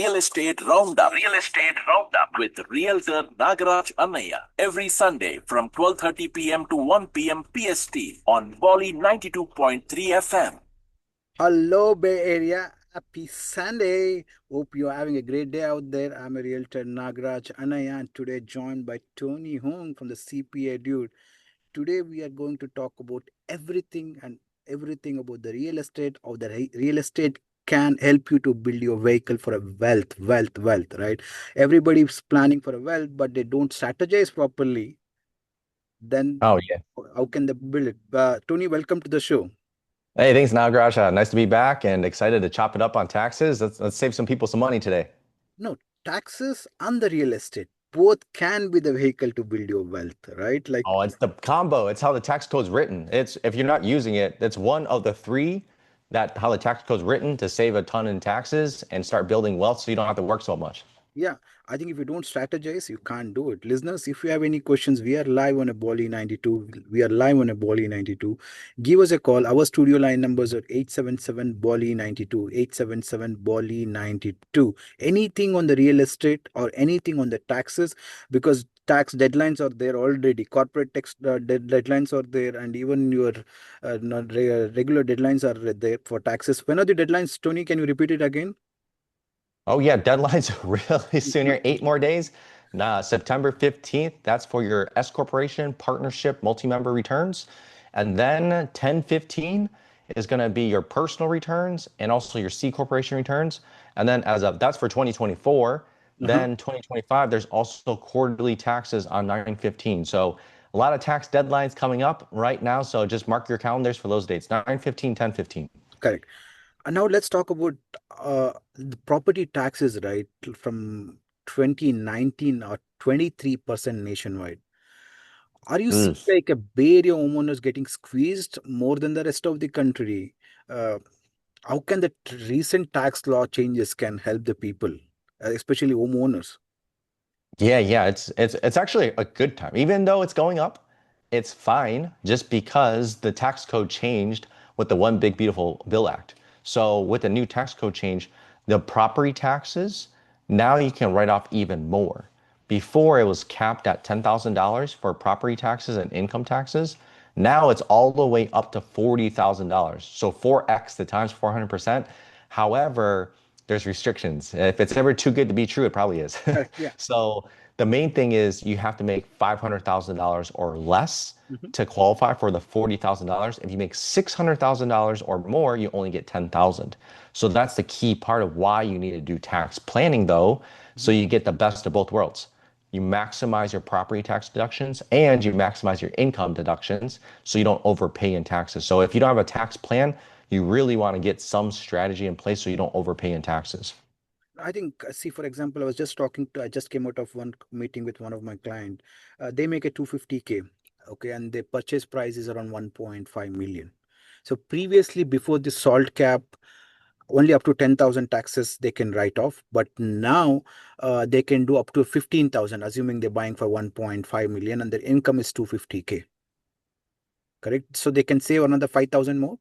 Real Estate Roundup. Real Estate Roundup with Realtor Nagaraj Annaiah every Sunday from 12:30 p.m. to 1 p.m. PST on Bali 92.3 FM. Hello, Bay Area. Happy Sunday. Hope you're having a great day out there. I'm a realtor Nagaraj Annaiah, and today joined by Tony Hong from the CPA Dude. Today we are going to talk about everything about the real estate, how the real estate can help you to build your vehicle for a wealth, right? Everybody's planning for a wealth, but they don't strategize properly. Then Oh yeah. how can they build it? Tony, welcome to the show. Hey, thanks, Nagaraj. Nice to be back and excited to chop it up on taxes. Let's save some people some money today. No, taxes and the real estate both can be the vehicle to build your wealth, right? Like, Oh, it's the combo. It's how the tax code's written. It's if you're not using it, it's one of the three that how the tax code's written to save a ton in taxes and start building wealth so you don't have to work so much. yeah, I think if you don't strategize, you can't do it. Listeners, if you have any questions, we are live on a Bali 92. We are live on a Bali 92. Give us a call. Our studio line numbers are 877 Bali 92, 877 Bali 92. Anything on the real estate or anything on the taxes, because tax deadlines are there already. Corporate tax deadlines are there, and even your regular deadlines are there for taxes. When are the deadlines, Tony? Can you repeat it again? Oh yeah, deadline's really soon here. 8 more days. September 15th, that's for your S corporation, partnership, multi-member returns. And then 10/15 is going to be your personal returns and also your C corporation returns. And then as of that's for 2024. Uh-huh. Then 2025, there's also quarterly taxes on 9/15. So a lot of tax deadlines coming up right now. So just mark your calendars for those dates, 9/15, 10/15. Correct. And now let's talk about the property taxes, right? From 2019 or 23% nationwide. Are you seeing like a Bay Area homeowners getting squeezed more than the rest of the country? Uh, how can the recent tax law changes can help the people, especially homeowners? Yeah, it's actually a good time. Even though it's going up, it's fine just because the tax code changed with the One Big Beautiful Bill Act. So with the new tax code change, the property taxes, now you can write off even more. Before it was capped at $10,000 for property taxes and income taxes. Now it's all the way up to $40,000. So 4x the times 400%. However, there's restrictions. If it's ever too good to be true, it probably is. Yeah. So the main thing is you have to make $500,000 or less Mhm. to qualify for the $40,000. If you make $600,000 or more, you only get 10,000. So that's the key part of why you need to do tax planning though, so Mhm. you get the best of both worlds. You maximize your property tax deductions and you maximize your income deductions so you don't overpay in taxes. So if you don't have a tax plan, you really want to get some strategy in place so you don't overpay in taxes. I think, see, for example, I just came out of one meeting with one of my client. They make a 250K, okay, and their purchase price is around 1.5 million. So previously, before the salt cap, only up to 10,000 taxes they can write off, but now they can do up to 15,000, assuming they're buying for 1.5 million and their income is 250K, correct? So they can save another 5,000 more.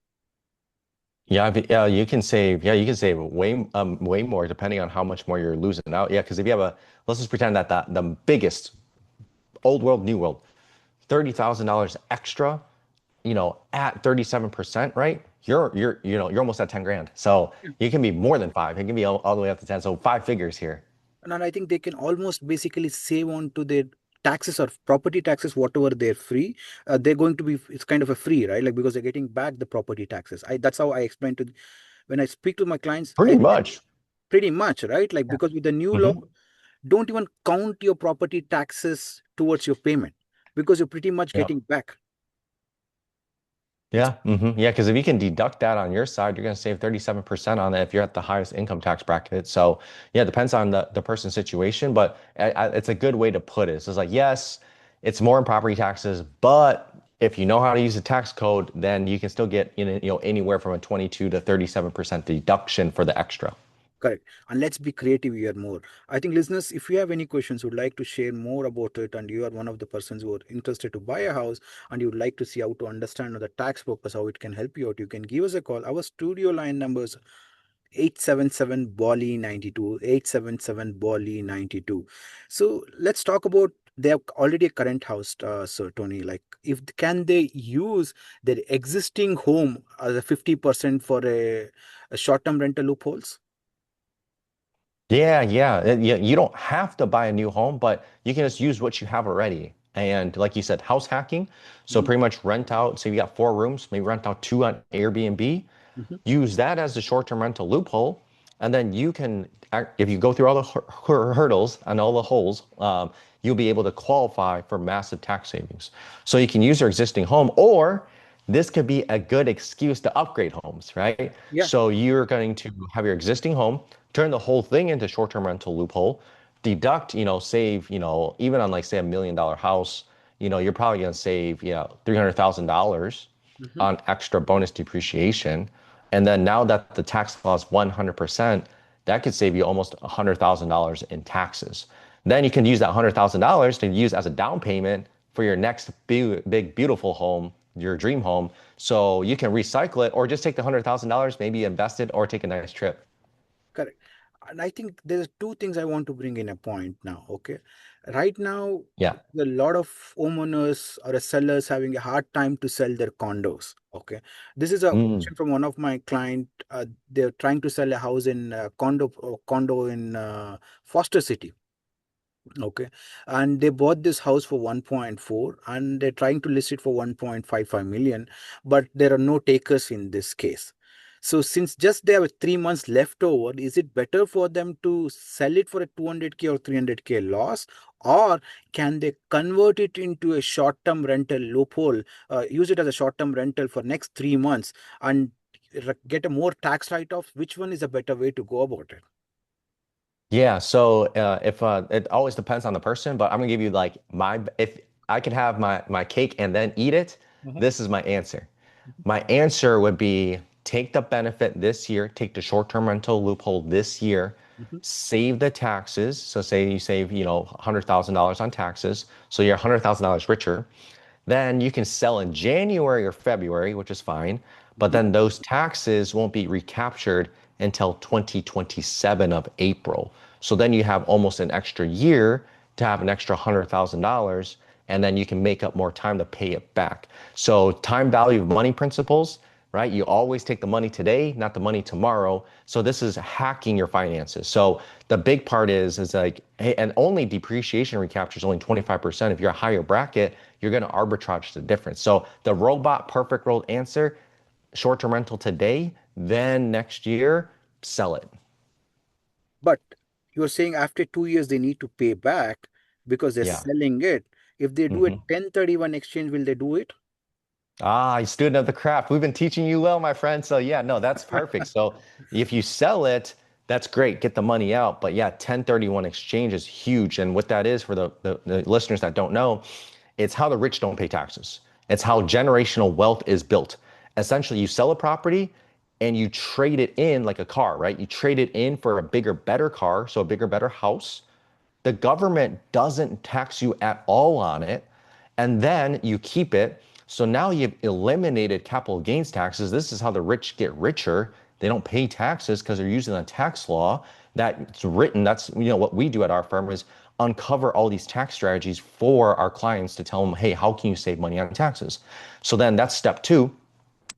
Yeah, you can save. Yeah, you can save way more depending on how much more you're losing out. Yeah, because if you have a, let's just pretend that the biggest old world, new world, $30,000 extra, at 37%, right? You're almost at 10 grand. So you can be more than five. It can be all the way up to 10. So five figures here. And I think they can almost basically save on to their taxes or property taxes, whatever they're free. They're going to be, it's kind of a free, right? Like because they're getting back the property taxes. That's how I explain to when I speak to my clients. Pretty much. Pretty much, right? Like because with the new law, Mhm. don't even count your property taxes towards your payment because you're pretty much Yeah. getting back. Yeah. Yeah. Because if you can deduct that on your side, you're going to save 37% on it if you're at the highest income tax bracket. So, yeah, it depends on the person's situation, but it's a good way to put it. So it's like, yes, it's more in property taxes, but if you know how to use the tax code, then you can still get anywhere from a 22 to 37% deduction for the extra. Correct. And let's be creative here more. I think listeners, if you have any questions, would like to share more about it, and you are one of the persons who are interested to buy a house and you would like to see how to understand the tax purpose, how it can help you out, you can give us a call. Our studio line numbers 877 Bolly 92, 877 Bolly 92. So let's talk about, they have already a current house, Sir Tony. Like, if can they use their existing home as a 50% for a short-term rental loopholes? Yeah, yeah. Yeah, you don't have to buy a new home, but you can just use what you have already. And like you said, house hacking. So Mhm, pretty much rent out, say you got 4 rooms, maybe rent out two on Airbnb, mhm. use that as the short-term rental loophole, and then you can, if you go through all the hurdles and all the holes, you'll be able to qualify for massive tax savings. So you can use your existing home, or this could be a good excuse to upgrade homes, right? Yeah, So you're going to have your existing home, turn the whole thing into short-term rental loophole, deduct, save, even on like say $1 million house, you're probably going to save, $300,000 mhm. on extra bonus depreciation. And then now that the tax law is 100%, that could save you almost $100,000 in taxes. Then you can use that $100,000 to use as a down payment for your next big, beautiful home, your dream home. So you can recycle it or just take the $100,000, maybe invest it or take a nice trip. Correct. And I think there's two things I want to bring in a point now. Okay. Right now, Yeah. a lot of homeowners or sellers having a hard time to sell their condos. Okay. This is a Mm. question from one of my client. They're trying to sell a house in condo in Foster City. Okay. And they bought this house for 1.4 and they're trying to list it for 1.55 million, but there are no takers in this case. So since just they have 3 months left over, is it better for them to sell it for a 200K or 300K loss? Or can they convert it into a short-term rental loophole, use it as a short-term rental for next 3 months and get a more tax write-off? Which one is a better way to go about it? Yeah, so if it always depends on the person, but I'm gonna give you like if I could have my cake and then eat it, Mhm, this is my answer. My answer would be take the benefit this year, take the short-term rental loophole this year, mhm, save the taxes. So say you save, $100,000 on taxes, so you're $100,000 richer. Then you can sell in January or February, which is fine, but mhm. then those taxes won't be recaptured until 2027 of April. So then you have almost an extra year to have an extra $100,000, and then you can make up more time to pay it back. So time value of money principles, right? You always take the money today, not the money tomorrow. So this is hacking your finances. So the big part is like, hey, and only depreciation recapture is only 25%. If you're a higher bracket, you're going to arbitrage the difference. So the robot perfect world answer, short-term rental today, then next year, sell it. But you're saying after 2 years they need to pay back because they're Yeah. selling it. If they do a Mhm. 1031 exchange, will they do it? Ah, you student of the craft. We've been teaching you well, my friend. So yeah, no, that's perfect. So if you sell it, that's great. Get the money out. But yeah, 1031 exchange is huge. And what that is for the listeners that don't know, it's how the rich don't pay taxes. It's how generational wealth is built. Essentially, you sell a property and you trade it in like a car, right? You trade it in for a bigger, better car, so a bigger, better house. The government doesn't tax you at all on it, and then you keep it. So now you've eliminated capital gains taxes. This is how the rich get richer. They don't pay taxes because they're using a tax law that's written. That's what we do at our firm is uncover all these tax strategies for our clients to tell them, hey, how can you save money on taxes? So then that's step two.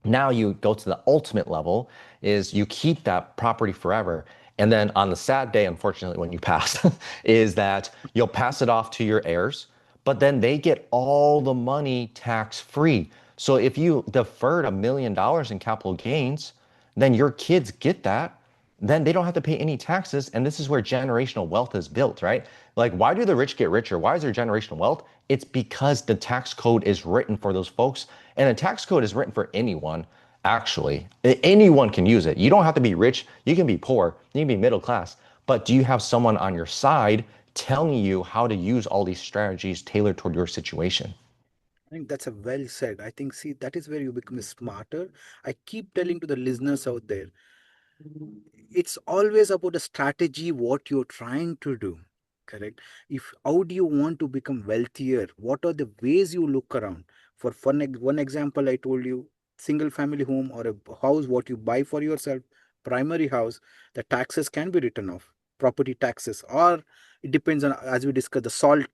Now you go to the ultimate level is you keep that property forever. And then on the sad day, unfortunately, when you pass, is that you'll pass it off to your heirs, but then they get all the money tax free. So if you deferred $1 million in capital gains, then your kids get that, then they don't have to pay any taxes. And this is where generational wealth is built, right? Like, why do the rich get richer? Why is there generational wealth? It's because the tax code is written for those folks. And the tax code is written for anyone, actually. Anyone can use it. You don't have to be rich. You can be poor. You can be middle class. But do you have someone on your side telling you how to use all these strategies tailored toward your situation? I think that's a well said. I think, see, that is where you become smarter. I keep telling to the listeners out there, it's always about a strategy, what you're trying to do. Correct. If how do you want to become wealthier? What are the ways you look around? For one example, I told you single family home or a house, what you buy for yourself. primary house, the taxes can be written off, property taxes, or it depends on, as we discussed, the salt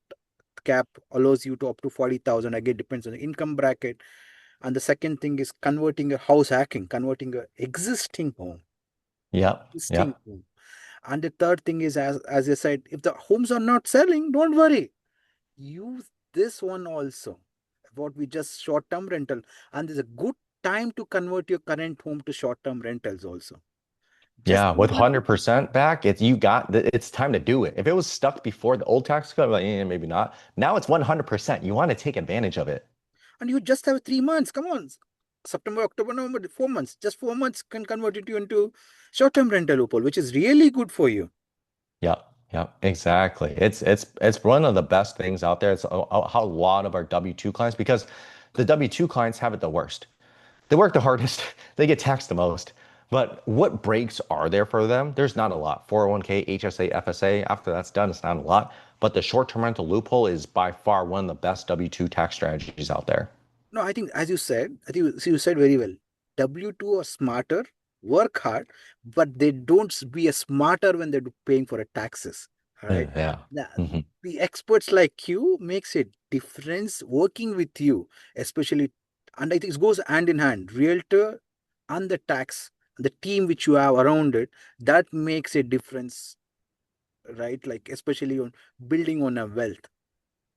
cap allows you to up to 40,000. Again, depends on the income bracket. And the second thing is converting a house hacking, converting a Yep. existing Yep. home. And the third thing is, as I said, if the homes are not selling, don't worry. Use this one also. What we just short-term rental, and there's a good time to convert your current home to short-term rentals also. Just Yeah, with 100% back, it's time to do it. If it was stuck before the old tax code, like, maybe not. Now it's 100%. You want to take advantage of it. and you just have 3 months. Come on, September, October, November, 4 months. Just 4 months can convert it into short-term rental, Upal, which is really good for you. Yep, yep, exactly. It's one of the best things out there. It's how a lot of our W-2 clients, because the W-2 clients have it the worst. They work the hardest, they get taxed the most. But what breaks are there for them? There's not a lot. 401k, HSA, FSA, after that's done, it's not a lot. But the short-term rental loophole is by far one of the best W-2 tax strategies out there. No, I think as you said, I think you said very well. W2 are smarter, work hard, but they don't be as smarter when they're paying for a taxes. All right. Yeah. The, Hmm. the experts like you makes a difference working with you, especially, and I think it goes hand in hand. Realtor and the tax, the team which you have around it, that makes a difference, right? Like especially on building on a wealth.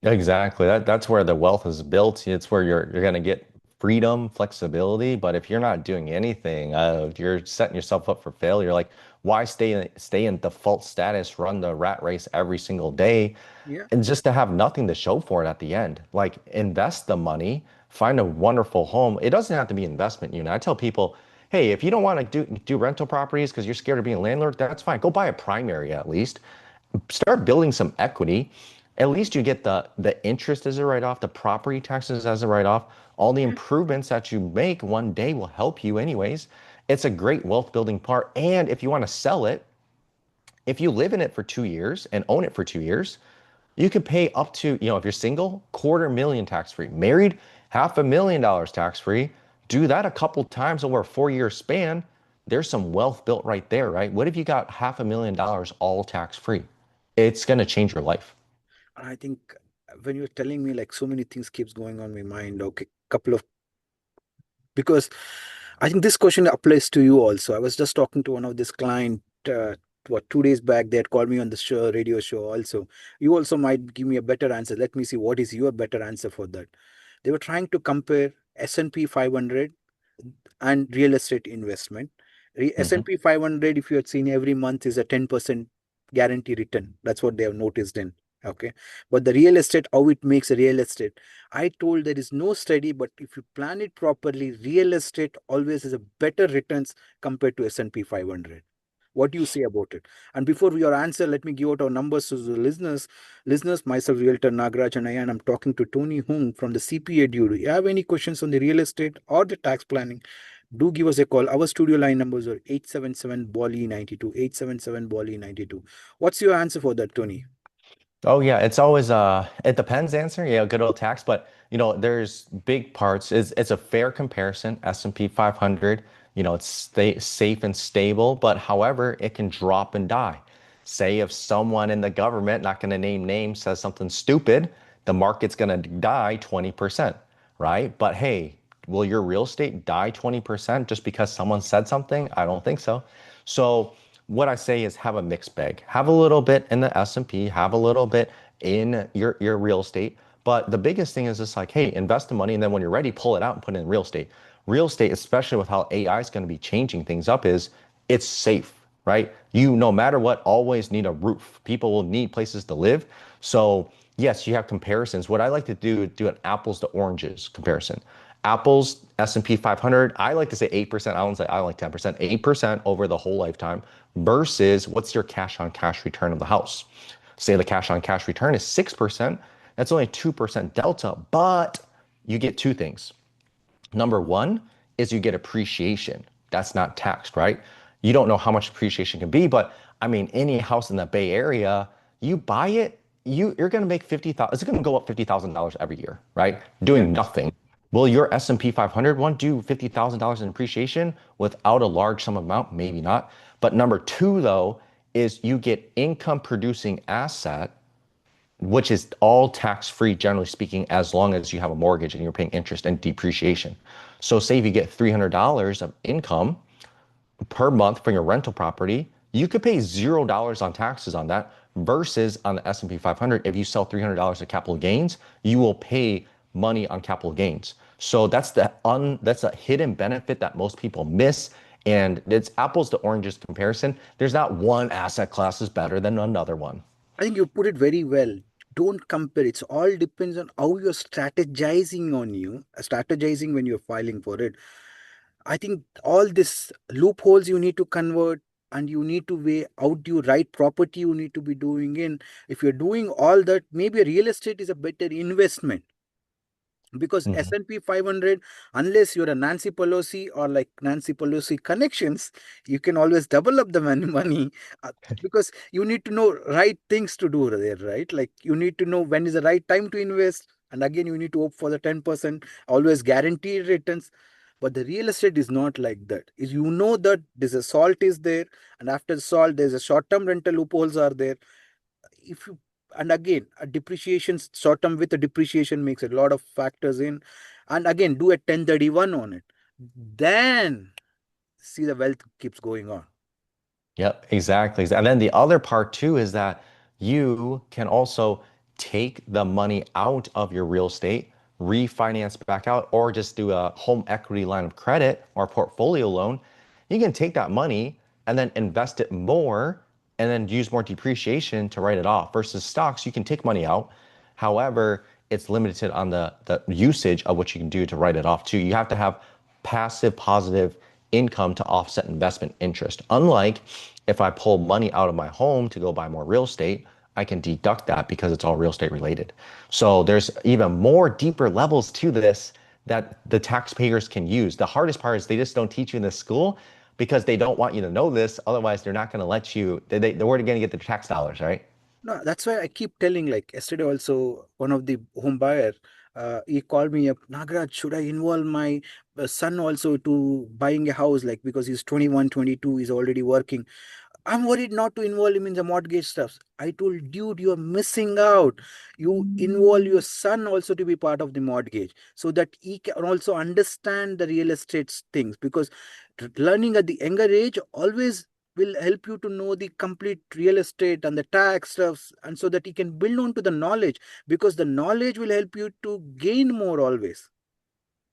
Exactly. That's where the wealth is built. It's where you're gonna get freedom, flexibility. But if you're not doing anything, you're setting yourself up for failure. Like, why stay in default status, run the rat race every single day, Yeah. and just to have nothing to show for it at the end? Like, invest the money, find a wonderful home. It doesn't have to be investment unit. I tell people, hey, if you don't want to do rental properties because you're scared of being a landlord, that's fine. Go buy a primary at least. Start building some equity. At least you get the interest as a write-off, the property taxes as a write-off. All the improvements that you make one day will help you anyways. It's a great wealth building part. And if you want to sell it, if you live in it for 2 years and own it for 2 years, you could pay up to, if you're single, quarter million tax free. Married, $500,000 tax free. Do that a couple times over a 4 year span. There's some wealth built right there, right? What if you got $500,000 all tax free? It's going to change your life. And I think when you're telling me like so many things keeps going on my mind. Okay, couple of, because I think this question applies to you also. I was just talking to one of this client, what 2 days back. They had called me on the show, radio show also. You also might give me a better answer. Let me see what is your better answer for that. They were trying to compare S&P 500 and real estate investment. Mhm. S&P 500, if you had seen every month, is a 10% guarantee return. That's what they have noticed in. Okay. But the real estate, how it makes a real estate. I told there is no study, but if you plan it properly, real estate always has a better returns compared to S&P 500. What do you say about it? And before your answer, let me give out our numbers to the listeners. Listeners, myself, Realtor Nagaraj Annaiah, and I'm talking to Tony Hung from the CPA Dude. You have any questions on the real estate or the tax planning? Do give us a call. Our studio line numbers are 877 Bolly 92, 877 Bolly 92. What's your answer for that, Tony? Oh yeah, it's always it depends answer. Yeah, good old tax, but there's big parts. It's a fair comparison. S&P 500, it's safe and stable, but however, it can drop and die. Say if someone in the government, not going to name names, says something stupid, the market's going to die 20%, right? But hey, will your real estate die 20% just because someone said something? I don't think so. So what I say is have a mixed bag. Have a little bit in the S&P, have a little bit in your real estate. But the biggest thing is just like, hey, invest the money, and then when you're ready, pull it out and put it in real estate. Real estate, especially with how AI is going to be changing things up, is it's safe, right? You, no matter what, always need a roof. People will need places to live. So yes, you have comparisons. What I like to do an apples to oranges comparison. Apple's S&P 500, I like to say 8%. I don't say I like 10%, 8% over the whole lifetime versus what's your cash on cash return of the house. Say the cash on cash return is 6%. That's only 2% delta, but you get two things. Number one is you get appreciation. That's not taxed, right? You don't know how much appreciation can be, but I mean, any house in the Bay Area, you buy it, you're going to make 50,000. It's going to go up $50,000 every year, right? Yeah. Doing nothing. Will your S&P 500 one do $50,000 in appreciation without a large sum amount? Maybe not. But number two, though, is you get income producing asset, which is all tax free, generally speaking, as long as you have a mortgage and you're paying interest and depreciation. So, say if you get $300 of income per month for your rental property, you could pay $0 on taxes on that versus on the S&P 500, if you sell $300 of capital gains, you will pay money on capital gains. So that's a hidden benefit that most people miss. And it's apples to oranges comparison. There's not one asset class is better than another one. I think you put it very well. Don't compare. It's all depends on how you're strategizing on you, strategizing when you're filing for it. I think all this loopholes you need to convert, and you need to weigh out your right property you need to be doing in. If you're doing all that, maybe a real estate is a better investment, because Mhm. S&P 500, unless you're a Nancy Pelosi or like Nancy Pelosi connections, you can always double up the money, because you need to know right things to do there, right? Like you need to know when is the right time to invest, and again you need to hope for the 10% always guaranteed returns. But the real estate is not like that. Is, you know, that there's a salt is there, and after the salt there's a short-term rental loopholes are there. If you, and again a depreciation, short term with a depreciation makes a lot of factors in, and again do a 1031 on it, then see the wealth keeps going on. Yep, exactly. And then the other part too is that you can also take the money out of your real estate, refinance back out, or just do a home equity line of credit or portfolio loan. You can take that money and then invest it more and then use more depreciation to write it off. Versus stocks, you can take money out. However, it's limited on the usage of what you can do to write it off too. You have to have passive positive income to offset investment interest. Unlike if I pull money out of my home to go buy more real estate, I can deduct that because it's all real estate related. So there's even more deeper levels to this that the taxpayers can use. The hardest part is they just don't teach you in this school because they don't want you to know this. Otherwise, they're not going to let you, they're going to get the tax dollars, right? No, that's why I keep telling, like yesterday also, one of the home buyer, he called me up, Nagaraj, should I involve my son also to buying a house, like because he's 21, 22, he's already working. I'm worried not to involve him in the mortgage stuff. I told, dude, you're missing out. You involve your son also to be part of the mortgage so that he can also understand the real estate things, because learning at the younger age always will help you to know the complete real estate and the tax stuffs, and so that he can build on to the knowledge, because the knowledge will help you to gain more always.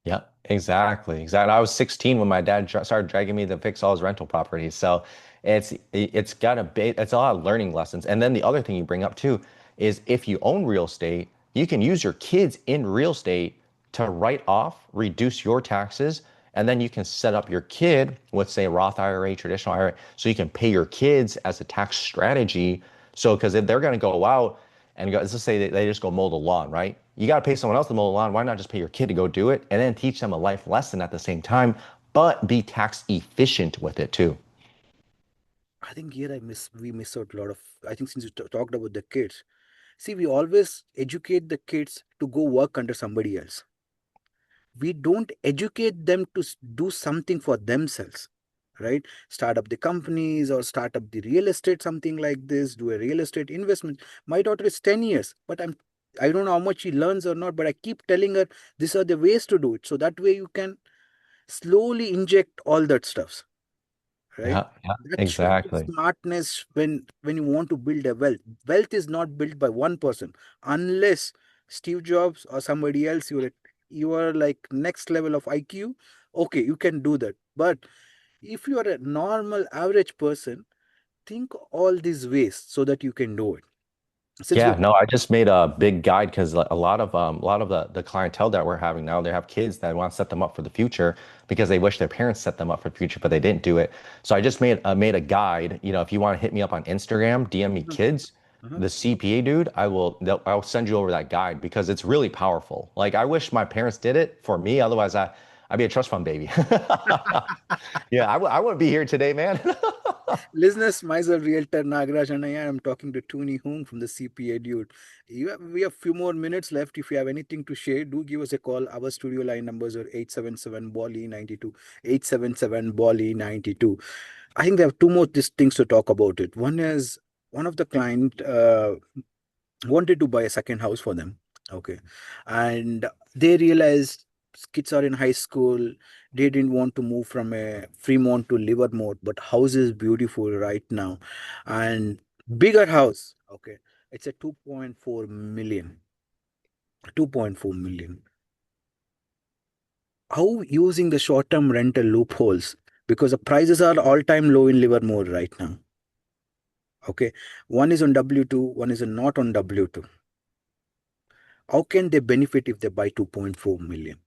Yeah, exactly. Exactly. I was 16 when my dad started dragging me to fix all his rental properties. So it's got a bit, it's a lot of learning lessons. And then the other thing you bring up too is if you own real estate, you can use your kids in real estate to write off, reduce your taxes, and then you can set up your kid with say a Roth IRA, traditional IRA, so you can pay your kids as a tax strategy. So because if they're going to go out and go, let's just say they just go mow the lawn, right? You got to pay someone else to mow the lawn. Why not just pay your kid to go do it and then teach them a life lesson at the same time, but be tax efficient with it too? I think here we miss out a lot of. I think since you talked about the kids, see, we always educate the kids to go work under somebody else. We don't educate them to do something for themselves, right? Start up the companies or start up the real estate, something like this, do a real estate investment. My daughter is 10 years, but I don't know how much she learns or not, but I keep telling her these are the ways to do it, so that way you can slowly inject all that stuff, right? Yeah, yeah, That shows the exactly. smartness when you want to build a wealth. Wealth is not built by one person, unless Steve Jobs or somebody else. You are like next level of IQ. Okay, you can do that. But if you are a normal average person, think all these ways so that you can do it. Since we Yeah, no, I just made a big guide because a lot of the clientele that we're having now, they have kids that want to set them up for the future because they wish their parents set them up for the future, but they didn't do it. So I just made a guide. You know, if you want to hit me up on Instagram, DM me Mhm, kids, mhm. the CPA dude, I'll send you over that guide because it's really powerful. Like I wish my parents did it for me, otherwise I'd be a trust fund baby. Yeah, I wouldn't be here today, man. Listeners, myself, Realtor Nagaraj Annaiah. I'm talking to Tony Hung from the CPA dude. We have few more minutes left. If you have anything to share, do give us a call. Our studio line numbers are 877 Bali 92, 877 Bali 92. I think there are two more things to talk about it. One is one of the client wanted to buy a second house for them. Okay. And they realized kids are in high school. They didn't want to move from a Fremont to Livermore, but house is beautiful right now. And bigger house. Okay. It's a 2.4 million. 2.4 million. How using the short-term rental loopholes? Because the prices are all-time low in Livermore right now. Okay. One is on W2, one is not on W2. How can they benefit if they buy 2.4 million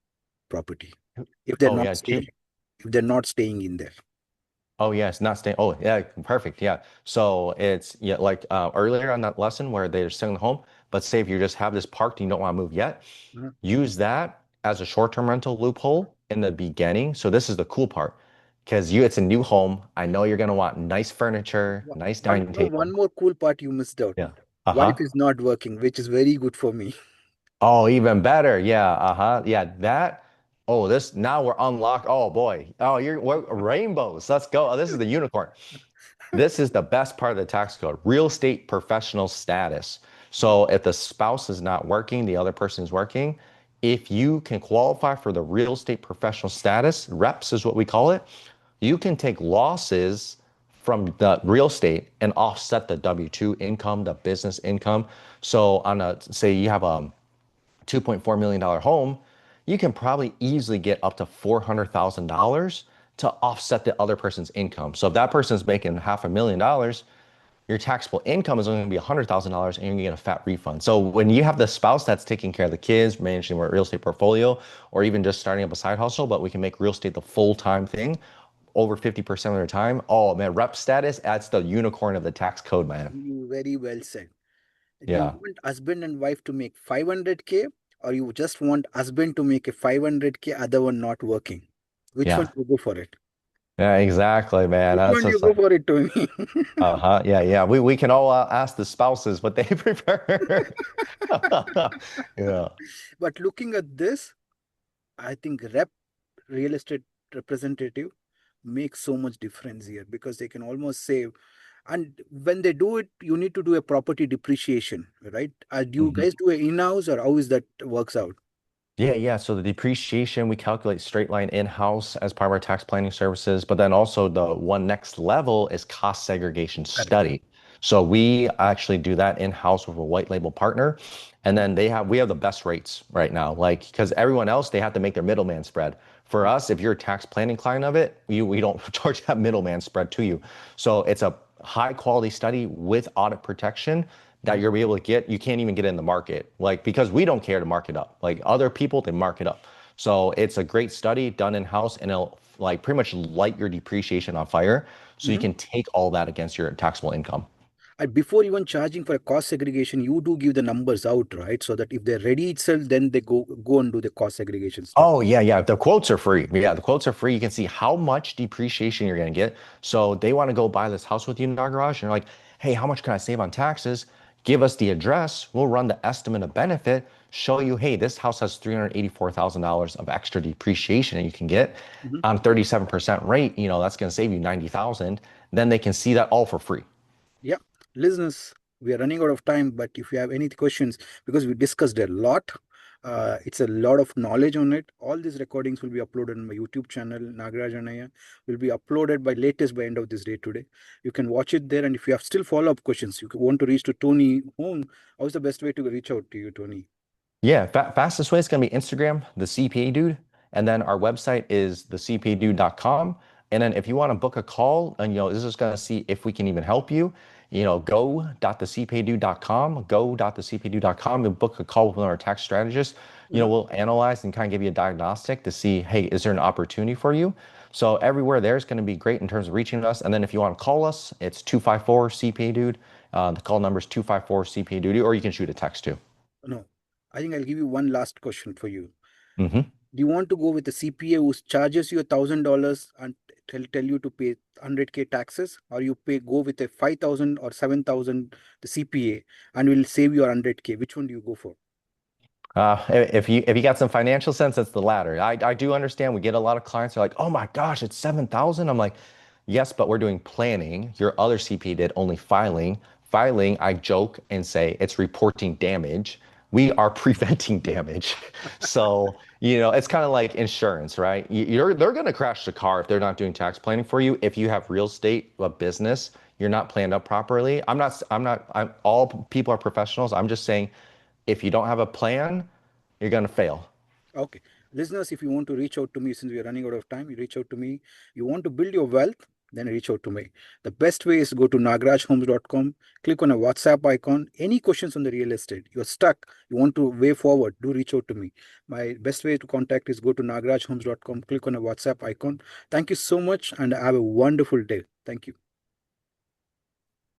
property if they're Oh not yeah, staying if they're not staying in there? oh yes, not staying. Oh yeah, perfect. Yeah. So it's yeah, like earlier on that lesson where they're selling the home, but say if you just have this parked and you don't want to move yet, Mhm. use that as a short-term rental loophole in the beginning. So this is the cool part, because it's a new home. I know you're gonna want nice furniture, nice One, dining no, one table. more cool part you missed out. Yeah. Wife Uh-huh. is not working, which is very good for me. Oh, even better. Yeah. Uh-huh. Yeah, that. Oh, this now we're unlocked. Oh boy. Oh, we're rainbows. Let's go. Oh, this is the unicorn. This is the best part of the tax code, real estate professional status. So if the spouse is not working, the other person is working, if you can qualify for the real estate professional status, reps is what we call it, you can take losses from the real estate and offset the W-2 income, the business income. So on say you have a $2.4 million home, you can probably easily get up to $400,000 to offset the other person's income. So if that person's making $500,000, your taxable income is only going to be $100,000 and you're going to get a fat refund. So when you have the spouse that's taking care of the kids, managing a real estate portfolio, or even just starting up a side hustle, but we can make real estate the full-time thing over 50% of their time. Oh man, rep status, that's the unicorn of the tax code, man. You very well said. Do you Yeah. want husband and wife to make 500K, or you just want husband to make a 500K, other one not working? Which one Yeah. you go for it? Yeah, exactly, man. Which That's one you just go like for it, Tony? uh-huh. Yeah, yeah. We can all ask the spouses what they prefer. Yeah. But looking at this, I think real estate representative makes so much difference here because they can almost save. And when they do it, you need to do a property depreciation, right? Do you Mhm. guys do a in-house, or how is that works out? Yeah, yeah. So the depreciation, we calculate straight line in-house as part of our tax planning services, but then also the one next level is cost segregation Correct. study. So we actually do that in-house with a white label partner. And then we have the best rates right now. Like, because everyone else, they have to make their middleman spread. For us, if you're a tax planning client of it, we don't charge that middleman spread to you. So it's a high quality study with audit protection that you're able to get. You can't even get in the market, like, because we don't care to mark it up. Like other people, they mark it up. So it's a great study done in house, and it'll like pretty much light your depreciation on fire, so you Mhm. can take all that against your taxable income. And before even charging for a cost segregation, you do give the numbers out, right? So that if they're ready itself, then they go and do the cost segregation stuff. Oh yeah, yeah. The quotes are free. Yeah, the quotes are free. You can see how much depreciation you're gonna get. So they want to go buy this house with you in our garage, and you're like, hey, how much can I save on taxes? Give us the address. We'll run the estimate of benefit. Show you, hey, this house has $384,000 of extra depreciation that you can get Mhm. on 37% rate. That's gonna save you 90,000. Then they can see that all for free. Yeah, listeners, we are running out of time, but if you have any questions, because we discussed a lot, it's a lot of knowledge on it. All these recordings will be uploaded on my YouTube channel, Nagaraj Annaiah, will be uploaded by end of this day today. You can watch it there, and if you have still follow-up questions, want to reach to Tony Home, how's the best way to reach out to you, Tony? Yeah, fastest way is going to be Instagram, the CPA dude. And then our website is thecpadude.com. And then if you want to book a call and, this is going to see if we can even help you, go.thecpadude.com, go.thecpadude.com and book a call with one of our tax strategists. Mhm. We'll analyze and kind of give you a diagnostic to see, hey, is there an opportunity for you? So everywhere there is going to be great in terms of reaching us. And then if you want to call us, it's 254 CPA dude. The call number is 254 CPA dude, or you can shoot a text too. No, I think I'll give you one last question for you. Mhm. Do you want to go with a CPA who charges you $1,000 and tell you to pay 100K taxes, or you go with a 5,000 or 7,000 the CPA, and will save you 100K? Which one do you go for? If you got some financial sense, it's the latter. I do understand. We get a lot of clients who are like, oh my gosh, it's 7,000. I'm like, yes, but we're doing planning. Your other CP did only filing. Filing, I joke and say it's reporting damage. We are preventing damage. So, it's kind of like insurance, right? They're going to crash the car if they're not doing tax planning for you. If you have real estate, a business, you're not planned up properly. All people are professionals. I'm just saying, if you don't have a plan, you're going to fail. Okay. Listeners, if you want to reach out to me, since we are running out of time, you reach out to me. You want to build your wealth, then reach out to me. The best way is go to nagarajhomes.com, click on a WhatsApp icon. Any questions on the real estate? You're stuck, you want to way forward, do reach out to me. My best way to contact is go to nagarajhomes.com, click on a WhatsApp icon. Thank you so much and have a wonderful day. Thank you.